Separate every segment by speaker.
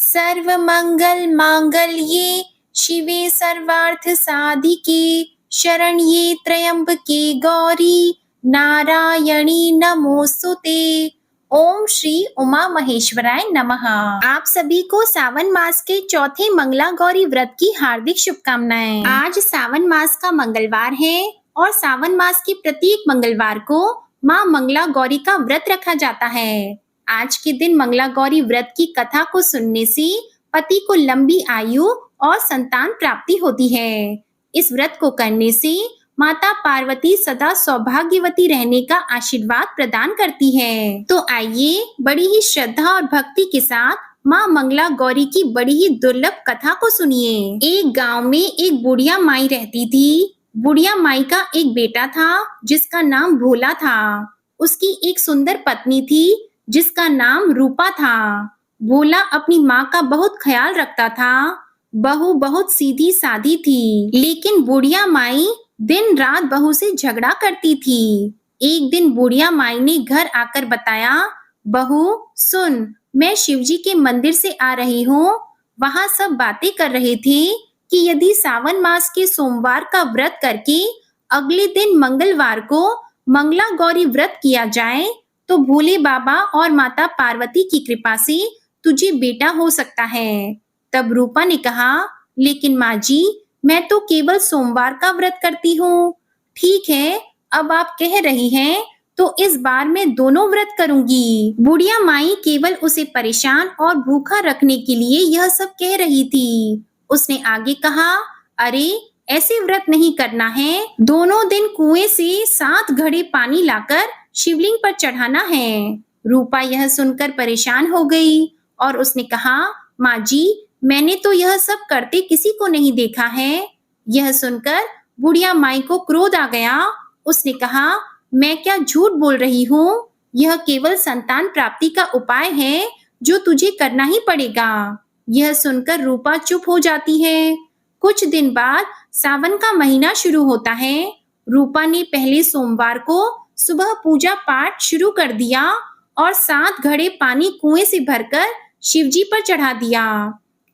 Speaker 1: सर्वमंगल मांगल्ये शिवे सर्वार्थ साधिके शरण्ये त्र्यंबके गौरी नारायणी नमोस्तुते। ओम श्री उमा महेश्वराय नमः। आप सभी को सावन मास के चौथे मंगला गौरी व्रत की हार्दिक शुभकामनाएं। आज सावन मास का मंगलवार है और सावन मास के प्रत्येक मंगलवार को माँ मंगला गौरी का व्रत रखा जाता है। आज के दिन मंगला गौरी व्रत की कथा को सुनने से पति को लंबी आयु और संतान प्राप्ति होती है। इस व्रत को करने से माता पार्वती सदा सौभाग्यवती रहने का आशीर्वाद प्रदान करती है। तो आइए बड़ी ही श्रद्धा और भक्ति के साथ माँ मंगला गौरी की बड़ी ही दुर्लभ कथा को सुनिए। एक गांव में एक बुढ़िया माई रहती थी। बुढ़िया माई का एक बेटा था जिसका नाम भोला था। उसकी एक सुंदर पत्नी थी जिसका नाम रूपा था। भोला अपनी माँ का बहुत ख्याल रखता था। बहू बहुत सीधी सादी थी, लेकिन बुढ़िया माई दिन रात बहू से झगड़ा करती थी। एक दिन बुढ़िया माई ने घर आकर बताया, बहू सुन, मैं शिवजी के मंदिर से आ रही हूँ। वहाँ सब बातें कर रहे थे कि यदि सावन मास के सोमवार का व्रत करके अगले दिन मंगलवार को मंगला गौरी व्रत किया जाए तो भोले बाबा और माता पार्वती की कृपा से तुझे बेटा हो सकता है। तब रूपा ने कहा, लेकिन माँ जी, मैं तो केवल सोमवार का व्रत करती हूँ। ठीक है, अब आप कह रही हैं तो इस बार मैं दोनों व्रत करूंगी। बुढ़िया माई केवल उसे परेशान और भूखा रखने के लिए यह सब कह रही थी। उसने आगे कहा, अरे ऐसे व्रत नहीं करना है। दोनों दिन कुएं से 7 घड़े पानी लाकर शिवलिंग पर चढ़ाना है। रूपा यह सुनकर परेशान हो गई और उसने कहा, माँ जी, मैंने तो यह सब करते किसी को नहीं देखा है। यह सुनकर बुढ़िया माई को क्रोध आ गया। उसने कहा, मैं क्या झूठ बोल रही हूँ? यह केवल संतान प्राप्ति का उपाय है जो तुझे करना ही पड़ेगा। यह सुनकर रूपा चुप हो जाती है। कुछ दिन बाद सावन का महीना शुरू होता है। रूपा ने पहले सोमवार को सुबह पूजा पाठ शुरू कर दिया और 7 घड़े पानी कुएं से भरकर शिवजी पर चढ़ा दिया।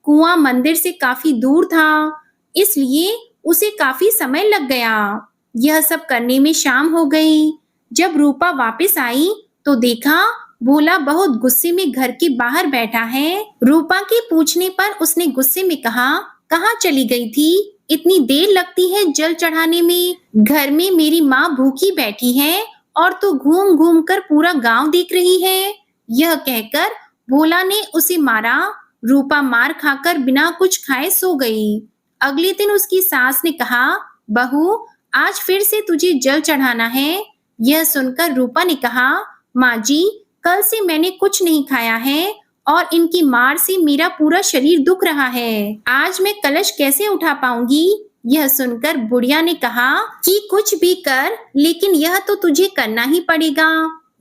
Speaker 1: कुआं मंदिर से काफी दूर था, इसलिए उसे काफी समय लग गया। यह सब करने में शाम हो गई। जब रूपा वापस आई तो देखा भोला बहुत गुस्से में घर के बाहर बैठा है। रूपा के पूछने पर उसने गुस्से में कहा, कहाँ चली गई थी? इतनी देर लगती है जल चढ़ाने में। घर में मेरी माँ भूखी बैठी है और तू घूम घूम कर पूरा गांव देख रही है। यह कहकर भोला ने उसे मारा। रूपा मार खाकर बिना कुछ खाए सो गई। अगले दिन उसकी सास ने कहा, बहू आज फिर से तुझे जल चढ़ाना है। यह सुनकर रूपा ने कहा, माँ जी, कल से मैंने कुछ नहीं खाया है और इनकी मार से मेरा पूरा शरीर दुख रहा है। आज मैं कलश कैसे उठा पाऊंगी? यह सुनकर बुढ़िया ने कहा कि कुछ भी कर, लेकिन यह तो तुझे करना ही पड़ेगा।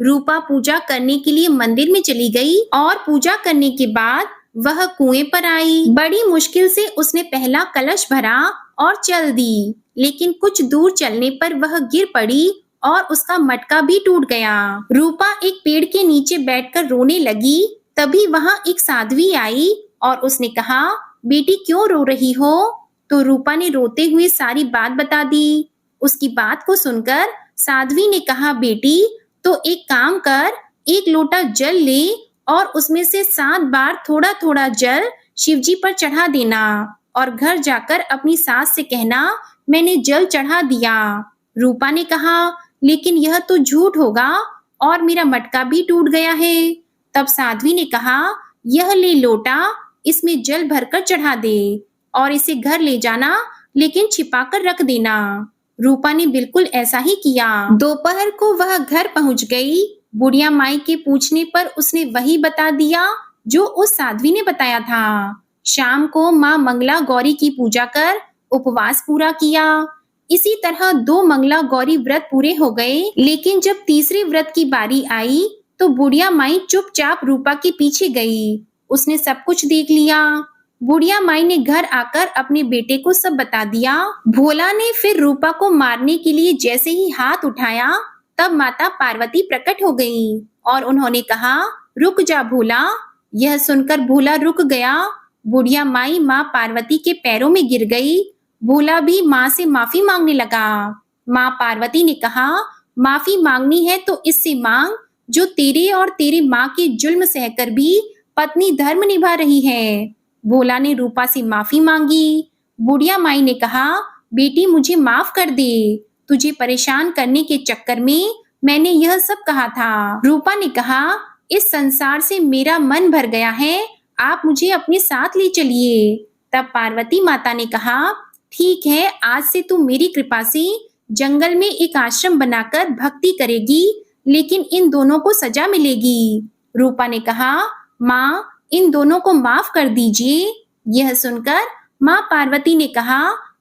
Speaker 1: रूपा पूजा करने के लिए मंदिर में चली गई और पूजा करने के बाद वह कुएं पर आई। बड़ी मुश्किल से उसने पहला कलश भरा और चल दी, लेकिन कुछ दूर चलने पर वह गिर पड़ी और उसका मटका भी टूट गया। रूपा एक पेड़ के नीचे बैठकर रोने लगी। तभी वहां एक साध्वी आई और उसने कहा, बेटी क्यों रो रही हो? तो रूपा ने रोते हुए सारी बात बता दी। उसकी बात को सुनकर साध्वी ने कहा, बेटी तो एक काम कर, एक लोटा जल ले और उसमें से 7 बार थोड़ा थोड़ा जल शिवजी पर चढ़ा देना और घर जाकर अपनी सास से कहना, मैंने जल चढ़ा दिया। रूपा ने कहा, लेकिन यह तो झूठ होगा और मेरा मटका भी टूट गया है। तब साध्वी ने कहा, यह ले लोटा, इसमें जल भरकर चढ़ा दे और इसे घर ले जाना, लेकिन छिपाकर रख देना। रूपा ने बिल्कुल ऐसा ही किया। दोपहर को वह घर पहुंच गई। बुढ़िया माई के पूछने पर उसने वही बता दिया जो उस साध्वी ने बताया था। शाम को माँ मंगला गौरी की पूजा कर उपवास पूरा किया। इसी तरह 2 मंगला गौरी व्रत पूरे हो गए, लेकिन जब तीसरे व्रत की बारी आई तो बुढ़िया माई चुपचाप रूपा के पीछे गई। उसने सब कुछ देख लिया। बुढ़िया माई ने घर आकर अपने बेटे को सब बता दिया। भोला ने फिर रूपा को मारने के लिए जैसे ही हाथ उठाया, तब माता पार्वती प्रकट हो गई और उन्होंने कहा, रुक जा भोला, यह सुनकर भोला रुक गया। बुढ़िया माई माँ पार्वती के पैरों में गिर गई। भोला भी माँ से माफी मांगने लगा। माँ पार्वती ने कहा, माफी मांगनी है तो इससे मांग जो तेरे और तेरी माँ के जुल्म सहकर भी पत्नी धर्म निभा रही है। भोला ने रूपा से माफी मांगी। बुढ़िया माई ने कहा, बेटी मुझे माफ कर दे, तुझे परेशान करने के चक्कर में मैंने यह सब कहा था। रूपा ने कहा, इस संसार से मेरा मन भर गया है, आप मुझे अपने साथ ले चलिए। तब पार्वती माता ने कहा, ठीक है, आज से तू मेरी कृपा से जंगल में एक आश्रम बनाकर भक्ति करेगी, लेकिन इन दोनों को सजा मिलेगी। रूपा ने कहा, माँ इन दोनों को माफ कर दीजिए। यह सुनकर माँ पार्वती ने कहा,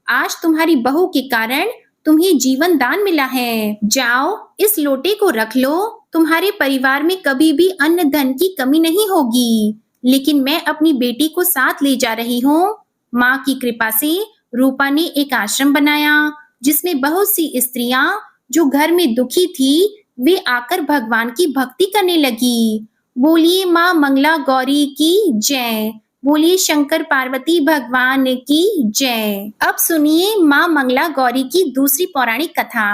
Speaker 1: आज तुम्हारी बहू के कारण तुम्हें जीवन दान मिला है। जाओ इस लोटे को रख लो, तुम्हारे परिवार में कभी भी अन्न धन की कमी नहीं होगी। लेकिन मैं अपनी बेटी को साथ ले जा रही हूँ। माँ की कृपा से रूपा ने एक आश्रम बनाया जिसमें बहुत सी स्त्रियां जो घर में दुखी थी वे आकर भगवान की भक्ति करने लगी। बोलिए माँ मंगला गौरी की जय। बोलिए शंकर पार्वती भगवान की जय। अब सुनिए माँ मंगला गौरी की दूसरी पौराणिक कथा।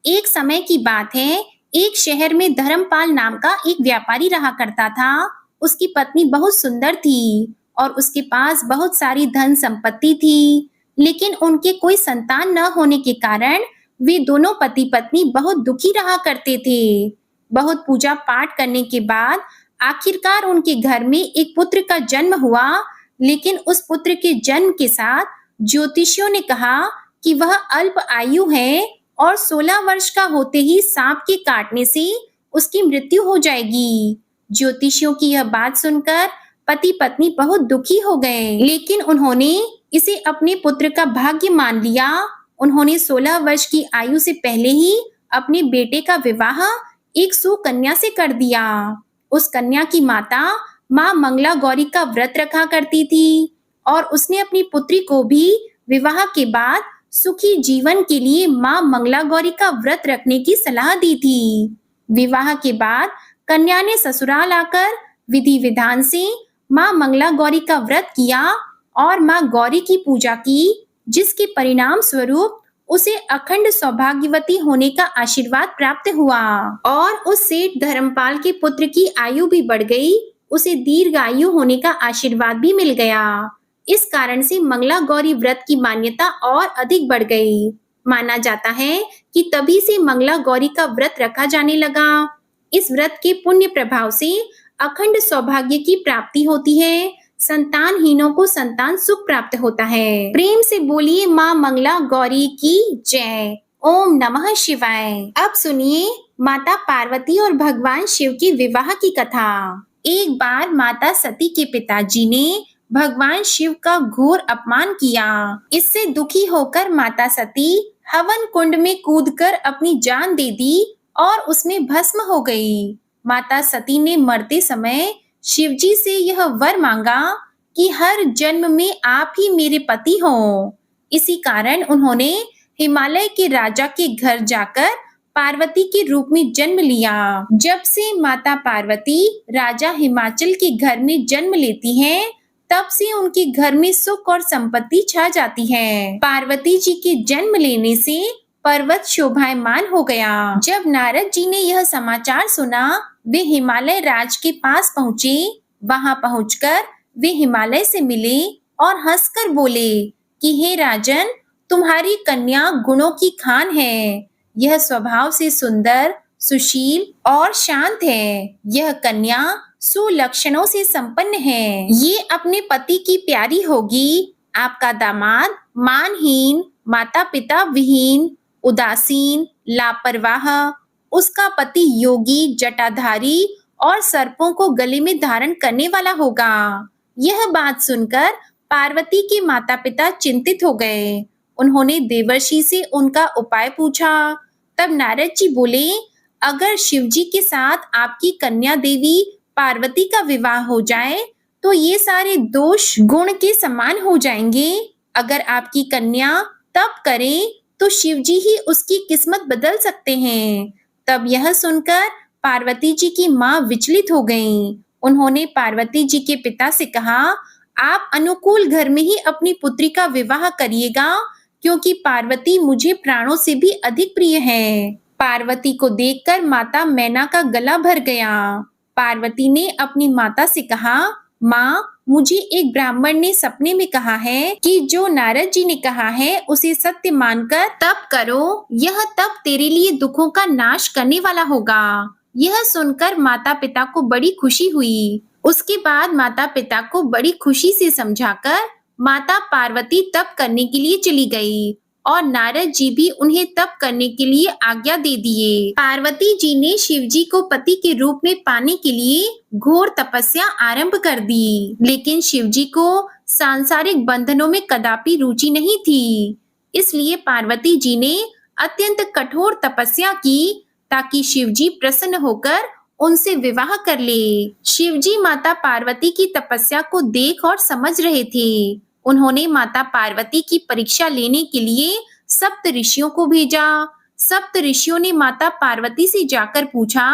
Speaker 1: एक समय की बात है, एक शहर में धर्मपाल नाम का एक व्यापारी रहा करता था। उसकी पत्नी बहुत सुंदर थी और उसके पास बहुत सारी धन संपत्ति थी, लेकिन उनके कोई संतान न होने के कारण वे दोनों पति पत्नी बहुत दुखी रहा करते थे। बहुत पूजा पाठ करने के बाद आखिरकार उनके घर में एक पुत्र का जन्म हुआ, लेकिन उस पुत्र के जन्म के साथ ज्योतिषियों ने कहा कि वह अल्प आयु है और 16 वर्ष का होते ही सांप के काटने से उसकी मृत्यु हो जाएगी। ज्योतिषियों की यह बात सुनकर पति पत्नी बहुत दुखी हो गए, लेकिन उन्होंने इसे अपने पुत्र का भाग्य मान लिया। उन्होंने 16 वर्ष की आयु से पहले ही अपने बेटे का विवाह एक सुकन्या से कर दिया। उस कन्या की माता माँ मंगला गौरी का व्रत रखा करती थी और उसने अपनी पुत्री को भी विवाह के बाद सुखी जीवन के लिए माँ मंगला गौरी का व्रत रखने की सलाह दी थी। विवाह के बाद कन्या ने ससुराल आकर विधि विधान से माँ मंगला गौरी का व्रत किया और माँ गौरी की पूजा की, जिसके परिणाम स्वरूप उसे अखंड सौभाग्यवती होने का आशीर्वाद प्राप्त हुआ और उस सेठ धर्मपाल के पुत्र की आयु भी बढ़ गई। उसे दीर्घायु होने का आशीर्वाद भी मिल गया। इस कारण से मंगला गौरी व्रत की मान्यता और अधिक बढ़ गई। माना जाता है कि तभी से मंगला गौरी का व्रत रखा जाने लगा। इस व्रत के पुण्य प्रभाव से अखंड सौभाग्य की प्राप्ति होती है। संतानहीनों को संतान सुख प्राप्त होता है। प्रेम से बोलिए माँ मंगला गौरी की जय। ओम नमः शिवाय। अब सुनिए माता पार्वती और भगवान शिव की विवाह की कथा। एक बार माता सती के पिताजी ने भगवान शिव का घोर अपमान किया। इससे दुखी होकर माता सती हवन कुंड में कूदकर अपनी जान दे दी और उसमें भस्म हो गई। माता सती ने मरते समय शिवजी से यह वर मांगा कि हर जन्म में आप ही मेरे पति हों। इसी कारण उन्होंने हिमालय के राजा के घर जाकर पार्वती के रूप में जन्म लिया। जब से माता पार्वती राजा हिमाचल के घर में जन्म लेती हैं, तब से उनके घर में सुख और संपत्ति छा जाती है। पार्वती जी के जन्म लेने से पर्वत शोभायमान हो गया। जब नारद जी ने यह समाचार सुना, वे हिमालय राज के पास पहुँचे। वहां पहुंचकर वे हिमालय से मिले और हंसकर बोले कि हे राजन, तुम्हारी कन्या गुणों की खान है। यह स्वभाव से सुंदर, सुशील और शांत है। यह कन्या सुलक्षणों से संपन्न है। ये अपने पति की प्यारी होगी। आपका दामाद मानहीन, माता पिता विहीन, उदासीन, लापरवाह, उसका पति योगी, जटाधारी और सर्पों को गले में धारण करने वाला होगा। यह बात सुनकर पार्वती के माता पिता चिंतित हो गए। उन्होंने देवर्षि से उनका उपाय पूछा। तब नारद जी बोले, अगर शिवजी के साथ आपकी कन्या देवी पार्वती का विवाह हो जाए तो ये सारे दोष गुण के समान हो जाएंगे। अगर आपकी कन्या तप करे तो शिवजी ही उसकी किस्मत बदल सकते हैं। तब यह सुनकर पार्वती जी की माँ विचलित हो गईं। उन्होंने पार्वती जी के पिता से कहा, आप अनुकूल घर में ही अपनी पुत्री का विवाह करिएगा, क्योंकि पार्वती मुझे प्राणों से भी अधिक प्रिय है। पार्वती को देखकर माता मैना का गला भर गया। पार्वती ने अपनी माता से कहा, माँ, मुझे एक ब्राह्मण ने सपने में कहा है कि जो नारद जी ने कहा है उसे सत्य मानकर तप करो, यह तप तेरे लिए दुखों का नाश करने वाला होगा। यह सुनकर माता पिता को बड़ी खुशी हुई। उसके बाद माता पिता को बड़ी खुशी से समझाकर माता पार्वती तप करने के लिए चली गई और नारद जी भी उन्हें तप करने के लिए आज्ञा दे दिए। पार्वती जी ने शिव जी को पति के रूप में पाने के लिए घोर तपस्या आरंभ कर दी, लेकिन शिव जी को सांसारिक बंधनों में कदापि रुचि नहीं थी। इसलिए पार्वती जी ने अत्यंत कठोर तपस्या की ताकि शिव जी प्रसन्न होकर उनसे विवाह कर ले। शिव जी माता पार्वती की तपस्या को देख और समझ रहे थे। उन्होंने माता पार्वती की परीक्षा लेने के लिए सप्त ऋषियों को भेजा। सप्त ऋषियों ने माता पार्वती से जाकर पूछा,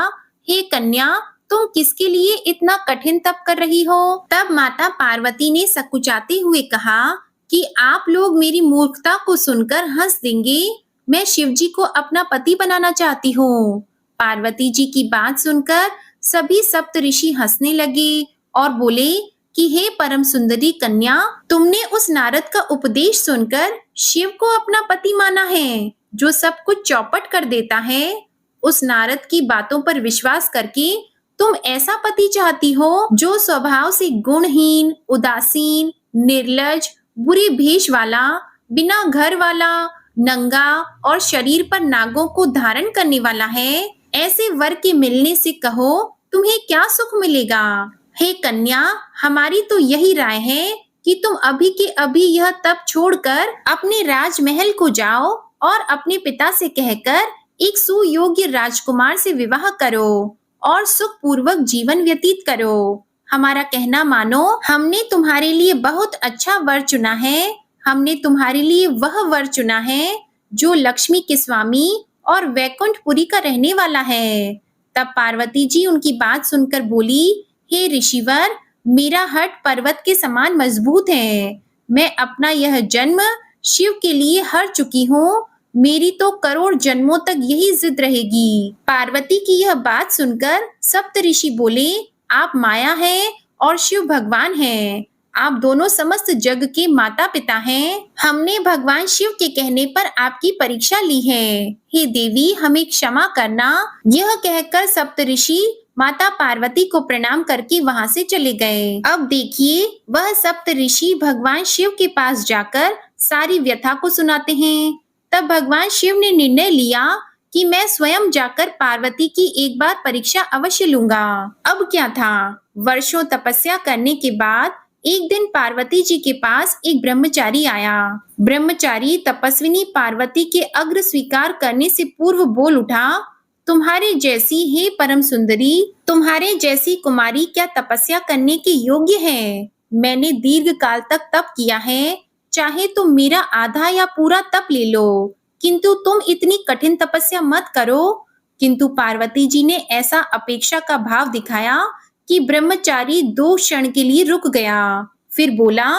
Speaker 1: हे कन्या, तुम किसके लिए इतना कठिन तप कर रही हो? तब माता पार्वती ने सकुचाते हुए कहा कि आप लोग मेरी मूर्खता को सुनकर हंस देंगे। मैं शिव जी को अपना पति बनाना चाहती हूँ। पार्वती जी की बात सुनकर सभी सप्त ऋषि हंसने लगे और बोले कि हे परम सुंदरी कन्या, तुमने उस नारद का उपदेश सुनकर शिव को अपना पति माना है, जो सब कुछ चौपट कर देता है। उस नारद की बातों पर विश्वास करके तुम ऐसा पति चाहती हो जो स्वभाव से गुणहीन, उदासीन, निर्लज, बुरी भेष वाला, बिना घर वाला, नंगा और शरीर पर नागों को धारण करने वाला है। ऐसे वर के मिलने से कहो तुम्हें क्या सुख मिलेगा। हे कन्या, हमारी तो यही राय है कि तुम अभी के अभी यह तप छोड़कर अपने राजमहल को जाओ और अपने पिता से कहकर एक सुयोग्य राजकुमार से विवाह करो और सुख पूर्वक जीवन व्यतीत करो। हमारा कहना मानो, हमने तुम्हारे लिए बहुत अच्छा वर चुना है। हमने तुम्हारे लिए वह वर चुना है जो लक्ष्मी के स्वामी और वैकुंठपुरी का रहने वाला है। तब पार्वती जी उनकी बात सुनकर बोली, हे ऋषिवर, मेरा हठ पर्वत के समान मजबूत है। मैं अपना यह जन्म शिव के लिए हर चुकी हूँ। मेरी तो करोड़ जन्मों तक यही जिद रहेगी। पार्वती की यह बात सुनकर सप्त ऋषि बोले, आप माया हैं और शिव भगवान हैं। आप दोनों समस्त जग के माता पिता हैं। हमने भगवान शिव के कहने पर आपकी परीक्षा ली है। हे देवी, हमें क्षमा करना। यह कहकर सप्त ऋषि माता पार्वती को प्रणाम करके वहां से चले गए। अब देखिए, वह सप्त ऋषि भगवान शिव के पास जाकर सारी व्यथा को सुनाते हैं। तब भगवान शिव ने निर्णय लिया कि मैं स्वयं जाकर पार्वती की एक बार परीक्षा अवश्य लूंगा। अब क्या था, वर्षों तपस्या करने के बाद एक दिन पार्वती जी के पास एक ब्रह्मचारी आया। ब्रह्मचारी तपस्विनी पार्वती के अग्र स्वीकार करने से पूर्व बोल उठा, तुम्हारे जैसी हे परम सुंदरी, तुम्हारे जैसी कुमारी क्या तपस्या करने के योग्य है? मैंने दीर्घ काल तक तप किया है, चाहे तुम मेरा आधा या पूरा तप ले लो, किंतु तुम इतनी कठिन तपस्या मत करो। किंतु पार्वती जी ने ऐसा अपेक्षा का भाव दिखाया कि ब्रह्मचारी 2 क्षण के लिए रुक गया। फिर बोला,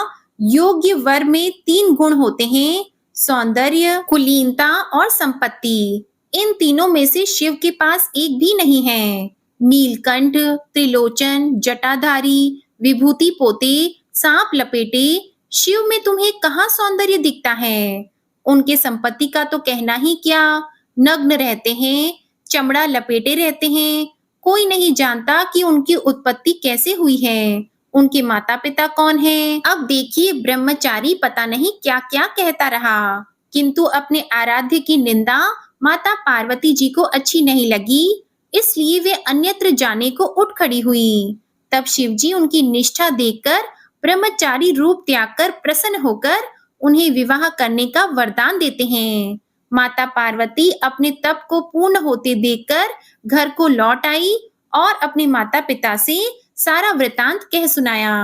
Speaker 1: योग्य वर में 3 गुण होते हैं, सौंदर्य, कुलीनता और संपत्ति। इन तीनों में से शिव के पास एक भी नहीं है। नीलकंठ, त्रिलोचन, जटाधारी, विभूति पोते, सांप लपेटे, शिव में तुम्हें कहाँ सौंदर्य दिखता है? उनके संपत्ति का तो कहना ही क्या, नग्न रहते हैं, चमड़ा लपेटे रहते हैं। कोई नहीं जानता कि उनकी उत्पत्ति कैसे हुई है, उनके माता पिता कौन हैं। अब देखिए, ब्रह्मचारी पता नहीं क्या क्या कहता रहा, किंतु अपने आराध्य की निंदा माता पार्वती जी को अच्छी नहीं लगी, इसलिए वे अन्यत्र जाने को उठ खड़ी हुई। तब शिव जी उनकी निष्ठा देखकर ब्रह्मचारी रूप त्याग कर प्रसन्न होकर उन्हें विवाह करने का वरदान देते हैं। माता पार्वती अपने तप को पूर्ण होते देखकर घर को लौट आई और अपने माता पिता से सारा वृतांत कह सुनाया।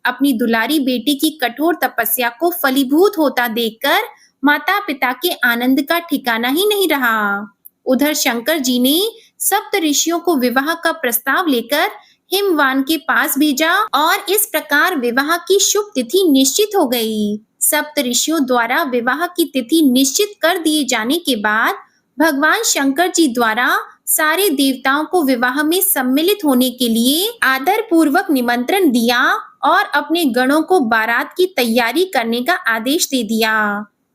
Speaker 1: अपनी दुलारी बेटी की कठोर तपस्या को फलीभूत होता देखकर माता पिता के आनंद का ठिकाना ही नहीं रहा। उधर शंकर जी ने सप्त ऋषियों को विवाह का प्रस्ताव लेकर हिमवान के पास भेजा और इस प्रकार विवाह की शुभ तिथि निश्चित हो गई। सप्त ऋषियों द्वारा विवाह की तिथि निश्चित कर दिए जाने के बाद भगवान शंकर जी द्वारा सारे देवताओं को विवाह में सम्मिलित होने के लिए आदर पूर्वक निमंत्रण दिया और अपने गणों को बारात की तैयारी करने का आदेश दे दिया।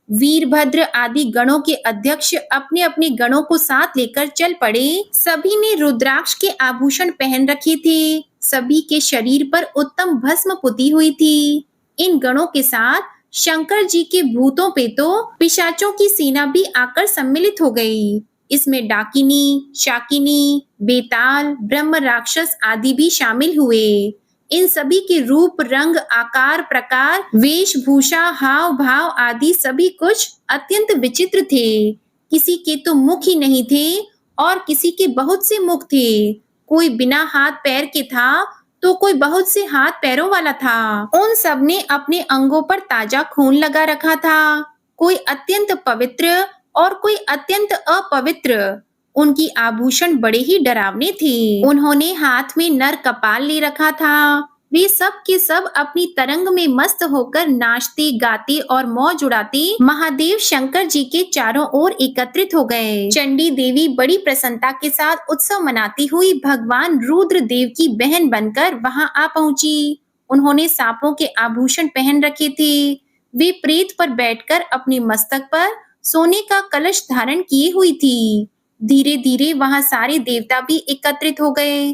Speaker 1: वीरभद्र आदि गणों के अध्यक्ष अपने अपने गणों को साथ लेकर चल पड़े। सभी ने रुद्राक्ष के आभूषण पहन रखे थे। सभी के शरीर पर उत्तम भस्म पुती हुई थी। इन गणों के साथ शंकर जी के भूतों पेतों पिशाचों की सेना भी आकर सम्मिलित हो गई। इसमें डाकिनी, शाकिनी, बेताल, ब्रह्म राक्षस आदि भी शामिल हुए। इन सभी के रूप, रंग, आकार, प्रकार, वेशभूषा, हाव भाव आदि सभी कुछ अत्यंत विचित्र थे। किसी के तो मुख ही नहीं थे और किसी के बहुत से मुख थे। कोई बिना हाथ पैर के था तो कोई बहुत से हाथ पैरों वाला था। उन सब ने अपने अंगों पर ताजा खून लगा रखा था। कोई अत्यंत पवित्र और कोई अत्यंत अपवित्र। उनकी आभूषण बड़े ही डरावने थे। उन्होंने हाथ में नर कपाल ले रखा था। वे सब के सब अपनी तरंग में मस्त होकर नाचते, गाते और मौज उड़ाते महादेव शंकर जी के चारों ओर एकत्रित हो गए। चंडी देवी बड़ी प्रसन्नता के साथ उत्सव मनाती हुई भगवान रुद्र देव की बहन बनकर वहां आ पहुंची। उन्होंने सांपों के आभूषण पहन रखे थे। वे प्रेत पर बैठकर अपने मस्तक पर सोने का कलश धारण किए हुई थी। धीरे धीरे वहां सारे देवता भी एकत्रित हो गए।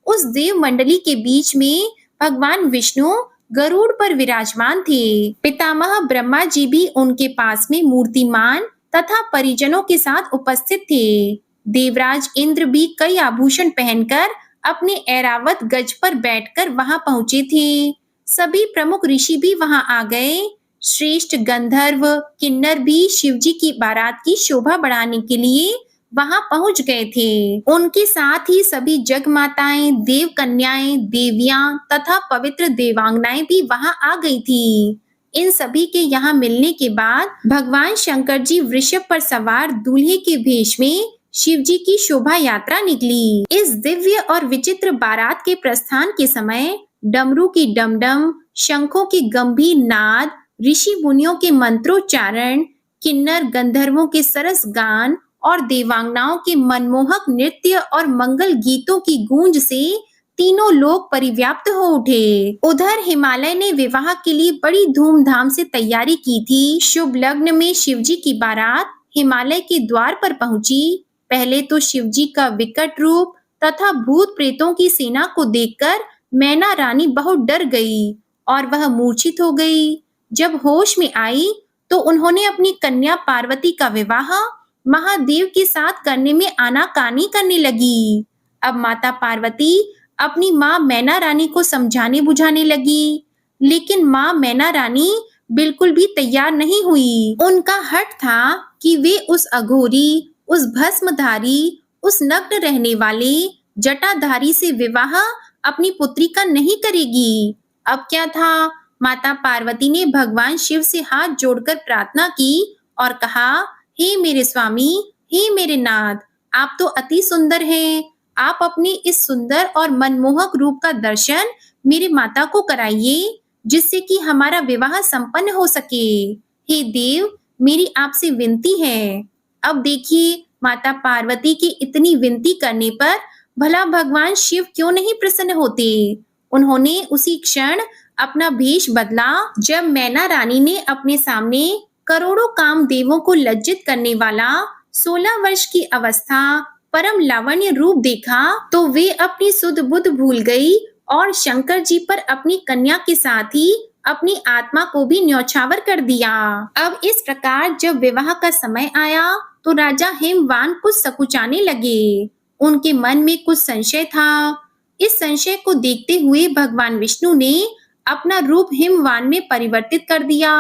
Speaker 1: उस देव मंडली के बीच में भगवान विष्णु गरुड़ पर विराजमान थे। पितामह ब्रह्मा जी भी उनके पास में मूर्तिमान तथा परिजनों के साथ उपस्थित थे। देवराज इंद्र भी कई आभूषण पहनकर अपने ऐरावत गज पर बैठकर वहां पहुंचे थे। सभी प्रमुख ऋषि भी वहां आ गए। श्रेष्ठ गंधर्व, किन्नर भी शिवजी की बारात की शोभा बढ़ाने के लिए वहां पहुंच गए थे। उनके साथ ही सभी जगमाताएं, देव कन्याएं, देवियां तथा पवित्र देवांगनाएं भी वहां आ गई थी। इन सभी के यहाँ मिलने के बाद भगवान शंकर जी वृषभ पर सवार दूल्हे के भेष में शिव जी की शोभा यात्रा निकली। इस दिव्य और विचित्र बारात के प्रस्थान के समय डमरू की डमडम, शंखों के गंभीर नाद, ऋषि मुनियों के मंत्रोच्चारण, किन्नर गंधर्वों के सरस गान और देवांगनाओं के मनमोहक नृत्य और मंगल गीतों की गूंज से तीनों लोग परिव्याप्त हो उठे। उधर हिमालय ने विवाह के लिए बड़ी धूमधाम से तैयारी की थी। शुभ लग्न में शिवजी की बारात हिमालय के द्वार पर पहुंची। पहले तो शिवजी का विकट रूप तथा भूत प्रेतों की सेना को देखकर मैना रानी बहुत डर गई और वह मूर्छित हो गई। जब होश में आई तो उन्होंने अपनी कन्या पार्वती का विवाह महादेव के साथ करने में आनाकानी करने लगी। अब माता पार्वती अपनी माँ मैना रानी को समझाने बुझाने लगी, लेकिन माँ मैना रानी बिल्कुल भी तैयार नहीं हुई। उनका हठ था कि वे उस अघोरी, उस भस्मधारी, उस नग्न रहने वाले जटाधारी से विवाह अपनी पुत्री का नहीं करेगी। अब क्या था, माता पार्वती ने भगवान शिव से हाथ जोड़कर प्रार्थना की और कहा, हे मेरे स्वामी, हे मेरे नाथ, आप तो अति सुंदर हैं। आप अपने इस सुंदर और मनमोहक रूप का दर्शन मेरी माता को कराइए, जिससे कि हमारा विवाह संपन्न हो सके। हे देव, मेरी आपसे विनती है। अब देखिए, माता पार्वती की इतनी विनती करने पर भला भगवान शिव क्यों नहीं प्रसन्न होते। उन्होंने उसी क्षण अपना भेष बदला। जब मैना रानी ने अपने सामने करोड़ों कामदेवों को लज्जित करने वाला 16 वर्ष की अवस्था परम लावण्य रूप देखा तो वे अपनी सुध बुध भूल गई और शंकर जी पर अपनी कन्या के साथ ही अपनी आत्मा को भी न्यौछावर कर दिया। अब इस प्रकार जब विवाह का समय आया तो राजा हिमवान कुछ सकुचाने लगे। उनके मन में कुछ संशय था। इस संशय को देखते हुए भगवान विष्णु ने अपना रूप हिमवान में परिवर्तित कर दिया।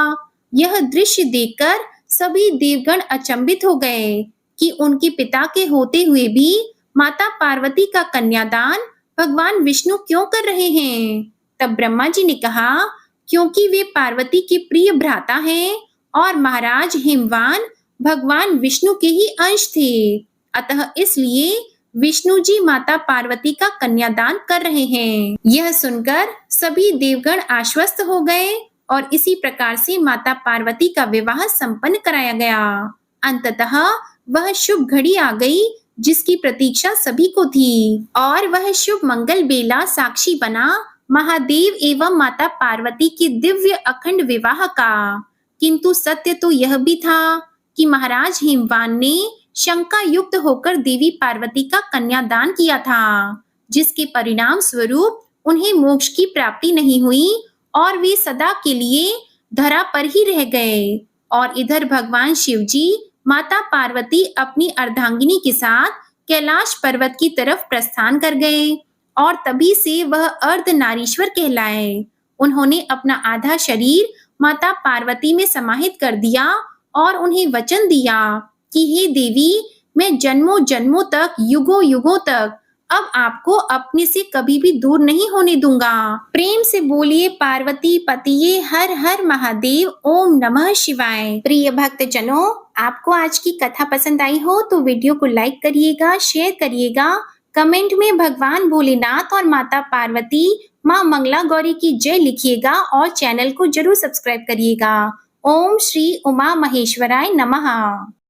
Speaker 1: यह दृश्य देखकर सभी देवगण अचंभित हो गए कि उनके पिता के होते हुए भी माता पार्वती का कन्यादान भगवान विष्णु क्यों कर रहे हैं। तब ब्रह्मा जी ने कहा, क्योंकि वे पार्वती के प्रिय भ्राता हैं और महाराज हिमवान भगवान विष्णु के ही अंश थे, अतः इसलिए विष्णु जी माता पार्वती का कन्यादान कर रहे हैं। यह सुनकर सभी देवगण आश्वस्त हो गए और इसी प्रकार से माता पार्वती का विवाह संपन्न कराया गया। अंततः वह शुभ घड़ी आ गई जिसकी प्रतीक्षा सभी को थी और वह शुभ मंगल बेला साक्षी बना महादेव एवं माता पार्वती के दिव्य अखंड विवाह का। किंतु सत्य तो यह भी था कि महाराज हिमवान ने शंका युक्त होकर देवी पार्वती का कन्यादान किया था, जिसके परिणाम स्वरूप उन्हें मोक्ष की प्राप्ति नहीं हुई और वे सदा के लिए धरा पर ही रह गए। और इधर भगवान शिव जी माता पार्वती अपनी अर्धांगिनी के साथ कैलाश पर्वत की तरफ प्रस्थान कर गए और तभी से वह अर्धनारीश्वर कहलाए। उन्होंने अपना आधा शरीर माता पार्वती में समाहित कर दिया और उन्हें वचन दिया कि हे देवी, मैं जन्मों जन्मों तक, युगों युगों तक अब आपको अपने से कभी भी दूर नहीं होने दूंगा। प्रेम से बोलिए पार्वती पतिये हर हर महादेव, ओम नमः शिवाय। प्रिय भक्तजनों, आपको आज की कथा पसंद आई हो तो वीडियो को लाइक करिएगा, शेयर करिएगा, कमेंट में भगवान भोलेनाथ और माता पार्वती माँ मंगला गौरी की जय लिखिएगा और चैनल को जरूर सब्सक्राइब करिएगा। ओम श्री उमा महेश्वराय नमः।